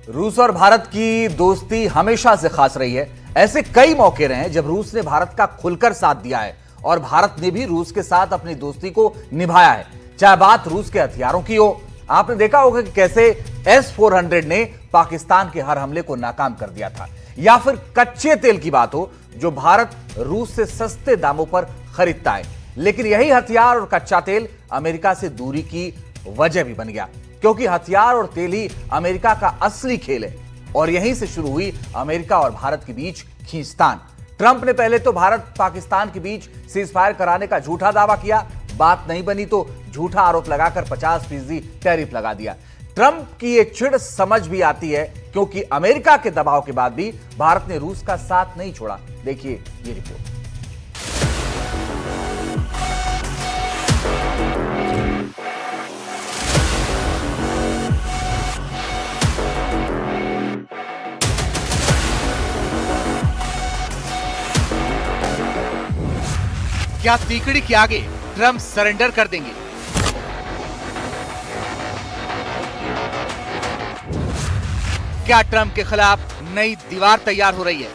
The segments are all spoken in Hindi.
रूस और भारत की दोस्ती हमेशा से खास रही है। ऐसे कई मौके रहे हैं जब रूस ने भारत का खुलकर साथ दिया है और भारत ने भी रूस के साथ अपनी दोस्ती को निभाया है, चाहे बात रूस के हथियारों की हो। आपने देखा होगा कि कैसे S-400 ने पाकिस्तान के हर हमले को नाकाम कर दिया था, या फिर कच्चे तेल की बात हो जो भारत रूस से सस्ते दामों पर खरीदता है। लेकिन यही हथियार और कच्चा तेल अमेरिका से दूरी की वजह भी बन गया, क्योंकि हथियार और तेल ही अमेरिका का असली खेल है। और यहीं से शुरू हुई अमेरिका और भारत के बीच खींचतान। ट्रंप ने पहले तो भारत पाकिस्तान के बीच सीजफायर कराने का झूठा दावा किया, बात नहीं बनी तो झूठा आरोप लगाकर 50% टैरिफ लगा दिया। ट्रंप की ये चिढ़ समझ भी आती है, क्योंकि अमेरिका के दबाव के बाद भी भारत ने रूस का साथ नहीं छोड़ा। देखिए ये रिपोर्ट। क्या तीकड़ी के आगे ट्रंप सरेंडर कर देंगे? क्या ट्रंप के खिलाफ नई दीवार तैयार हो रही है?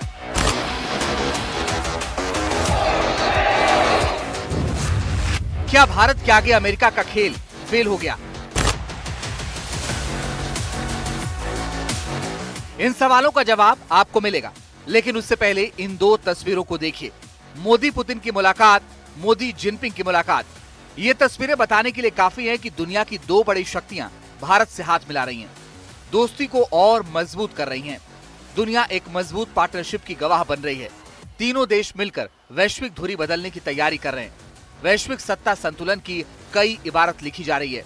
क्या भारत के आगे अमेरिका का खेल फेल हो गया? इन सवालों का जवाब आपको मिलेगा, लेकिन उससे पहले इन दो तस्वीरों को देखिए। मोदी पुतिन की मुलाकात, मोदी जिनपिंग की मुलाकात। ये तस्वीरें बताने के लिए काफी हैं कि दुनिया की दो बड़ी शक्तियां भारत से हाथ मिला रही हैं, दोस्ती को और मजबूत कर रही हैं। दुनिया एक मजबूत पार्टनरशिप की गवाह बन रही है। तीनों देश मिलकर वैश्विक धुरी बदलने की तैयारी कर रहे हैं। वैश्विक सत्ता संतुलन की कई इबारत लिखी जा रही है।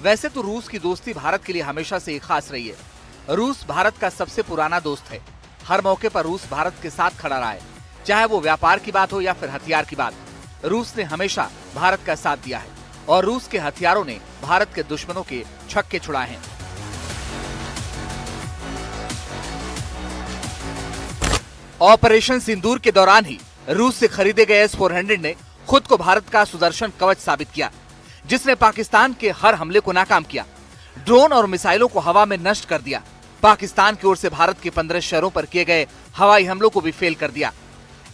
वैसे तो रूस की दोस्ती भारत के लिए हमेशा से खास रही है। रूस भारत का सबसे पुराना दोस्त है। हर मौके पर रूस भारत के साथ खड़ा रहा है, चाहे वो व्यापार की बात हो या फिर हथियार की बात। रूस ने हमेशा भारत का साथ दिया है और रूस के हथियारों ने भारत के दुश्मनों के छक्के छुड़ाए हैं। ऑपरेशन सिंदूर के दौरान ही रूस से खरीदे गए S-400 ने खुद को भारत का सुदर्शन कवच साबित किया, जिसने पाकिस्तान के हर हमले को नाकाम किया, ड्रोन और मिसाइलों को हवा में नष्ट कर दिया। पाकिस्तान की ओर से भारत के 15 शहरों पर किए गए हवाई हमलों को भी फेल कर दिया।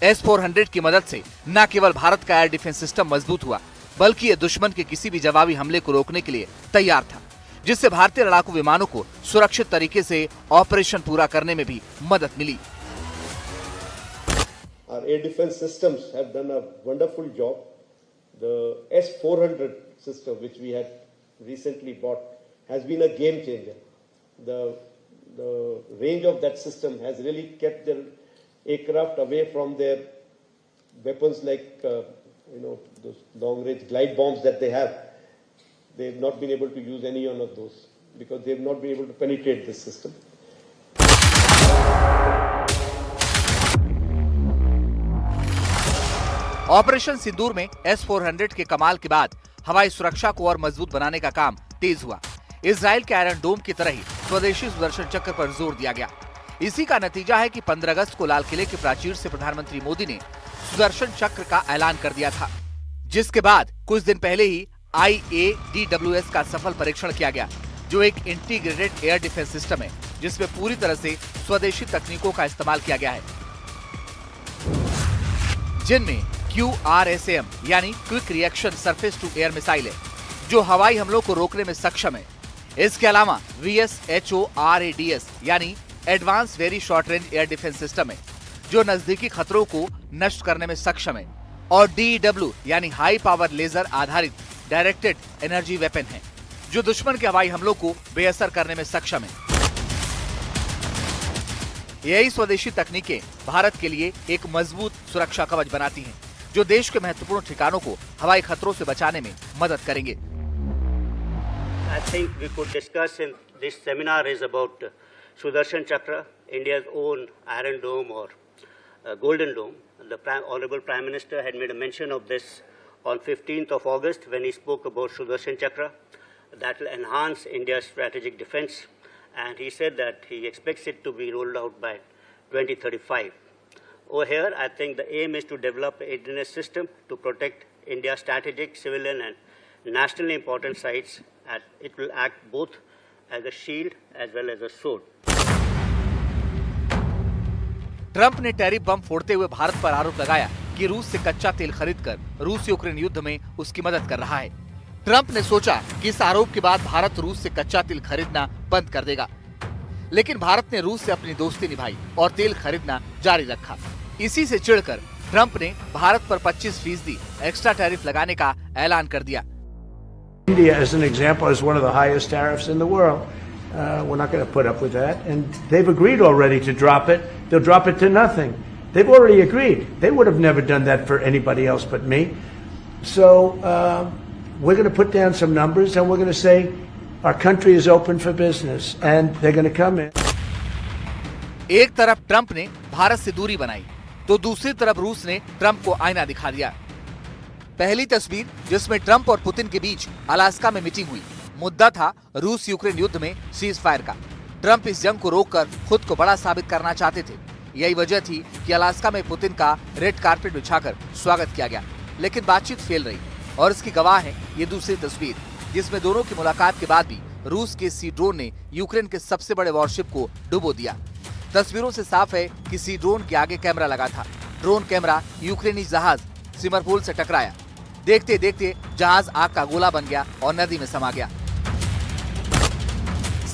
S-400 की मदद से न केवल भारत का एयर डिफेंस सिस्टम मजबूत हुआ, बल्कि ये दुश्मन के किसी भी जवाबी हमले को रोकने के लिए तैयार था, जिससे भारतीय लड़ाकू विमानों को सुरक्षित तरीके से ऑपरेशन पूरा करने में भी मदद मिली। Our air defense systems have done a wonderful job. The S-400 system, which we had recently bought, has been a game changer. The range of that system has really kept their aircraft away from their weapons like those long-range glide bombs that they have. They've not been able to use any one of those because they've not been able to penetrate this system. Operation Sindoor में S-400 के कमाल के बाद हवाई सुरक्षा को और मजबूत बनाने का काम तेज हुआ। इजराइल के आयरन डोम की तरह ही स्वदेशी सुदर्शन चक्र पर जोर दिया गया। इसी का नतीजा है कि 15 अगस्त को लाल किले के प्राचीर से प्रधानमंत्री मोदी ने सुदर्शन चक्र का ऐलान कर दिया था, जिसके बाद कुछ दिन पहले ही IADWS का सफल परीक्षण किया गया, जो एक इंटीग्रेटेड एयर डिफेंस सिस्टम है, जिसमें पूरी तरह से स्वदेशी तकनीकों का इस्तेमाल किया गया है, जिनमें QRSAM यानी quick reaction surface to air missile है, जो हवाई हमलों को रोकने में सक्षम है। इसके अलावा VSHORADS यानी advance very short range air defence system है, जो नजदीकी खतरों को नष्ट करने में सक्षम है, और DEW यानी हाई पावर लेजर आधारित डायरेक्टेड एनर्जी वेपन है, जो दुश्मन के हवाई हमलों को बेअसर करने में सक्षम है। यही स्वदेशी तकनीकें भारत के लिए एक मजबूत सुरक्षा कवच बनाती हैं, जो देश के महत्वपूर्ण ठिकानों को हवाई खतरों से बचाने में मदद करेंगे। I think we could discuss in this seminar is about Sudarshan Chakra, India's own Iron Dome or Golden Dome. The Honorable Prime Minister had made a mention of this on 15th of August when he spoke about Sudarshan Chakra. That will enhance India's strategic defense, and he said that he expects it to be rolled out by 2035. Over here, I think the aim is to develop a readiness system to protect India's strategic, civilian and nationally important sites. And it will act both as a shield as well as a sword. Trump ने टैरिफ बम फोड़ते हुए भारत पर आरोप लगाया कि रूस से कच्चा तेल खरीदकर रूस यूक्रेन युद्ध में उसकी मदद कर रहा है। ट्रंप ने सोचा कि इस आरोप के बाद भारत रूस से कच्चा तेल खरीदना बंद कर देगा, लेकिन भारत ने रूस से अपनी दोस्ती निभाई और तेल खरीदना जारी रखा। इसी से चिढ़कर ट्रंप ने भारत पर 25% एक्स्ट्रा टैरिफ लगाने का ऐलान कर दिया। India, as an example, is one of the highest tariffs in the world. We're not going to put up with that. And they've agreed already to drop it. They'll drop it to nothing. They've already agreed. They would have never done that for anybody else but me. So we're going to put down some numbers and we're going to say our country is open for business and they're going to come in. एक तरफ ट्रंप ने भारत से दूरी बनाई तो दूसरी तरफ रूस ने ट्रंप को आईना दिखा दिया। पहली तस्वीर जिसमें ट्रंप और पुतिन के बीच अलास्का में मीटिंग हुई। मुद्दा था रूस यूक्रेन युद्ध में सीज फायर का। ट्रंप इस जंग को रोककर खुद को बड़ा साबित करना चाहते थे। यही वजह थी कि अलास्का में पुतिन का रेड कारपेट बिछाकर स्वागत किया गया, लेकिन बातचीत फेल रही। और इसकी गवाह है ये दूसरी तस्वीर, जिसमें दोनों की मुलाकात के बाद भी रूस के सी ड्रोन ने यूक्रेन के सबसे बड़े वॉरशिप को डुबो दिया। तस्वीरों से साफ है कि सी ड्रोन के आगे कैमरा लगा था। ड्रोन कैमरा यूक्रेनी जहाज सिमरपोल से टकराया। देखते देखते जहाज आग का गोला बन गया और नदी में समा गया।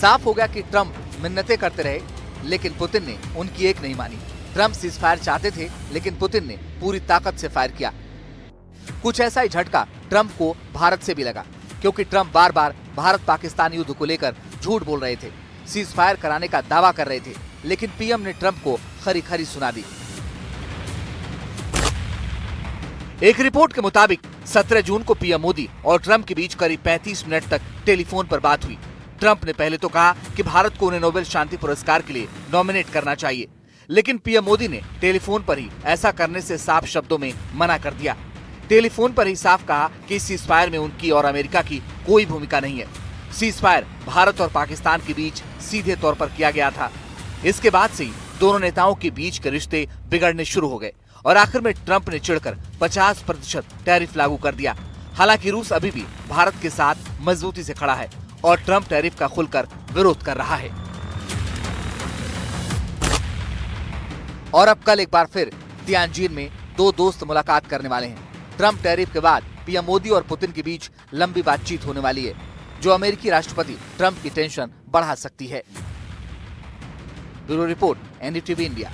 साफ हो गया कि ट्रंप मिन्नतें करते रहे, लेकिन पुतिन ने उनकी एक नहीं मानी। ट्रंप सीज फायर चाहते थे, लेकिन पुतिन ने पूरी ताकत से फायर किया। कुछ ऐसा ही झटका ट्रंप को भारत से भी लगा, क्योंकि ट्रंप बार बार भारत पाकिस्तान युद्ध को लेकर झूठ बोल रहे थे, सीज फायर कराने का दावा कर रहे थे, लेकिन पीएम ने ट्रंप को खरी खरी सुना दी। एक रिपोर्ट के मुताबिक 17 जून को पीएम मोदी और ट्रंप के बीच करीब 35 मिनट तक टेलीफोन पर बात हुई। ट्रंप ने पहले तो कहा कि भारत को उन्हें नोबेल शांति पुरस्कार के लिए नॉमिनेट करना चाहिए, लेकिन पीएम मोदी ने टेलीफोन पर ही ऐसा करने से साफ शब्दों में मना कर दिया। टेलीफोन पर ही साफ कहा कि इस सीज फायर में उनकी और अमेरिका की कोई भूमिका नहीं है। सीज फायर भारत और पाकिस्तान के बीच सीधे तौर पर किया गया था। इसके बाद से ही दोनों नेताओं के बीच के रिश्ते बिगड़ने शुरू हो गए और आखिर में ट्रंप ने चिढ़कर 50% टैरिफ लागू कर दिया। हालांकि रूस अभी भी भारत के साथ मजबूती से खड़ा है और ट्रंप टैरिफ का खुलकर विरोध कर रहा है। और अब कल एक बार फिर तियानजिन में दो दोस्त मुलाकात करने वाले हैं। ट्रंप टैरिफ के बाद पीएम मोदी और पुतिन के बीच लंबी बातचीत होने वाली है, जो अमेरिकी राष्ट्रपति ट्रंप की टेंशन बढ़ा सकती है। Bureau report, NDTV India.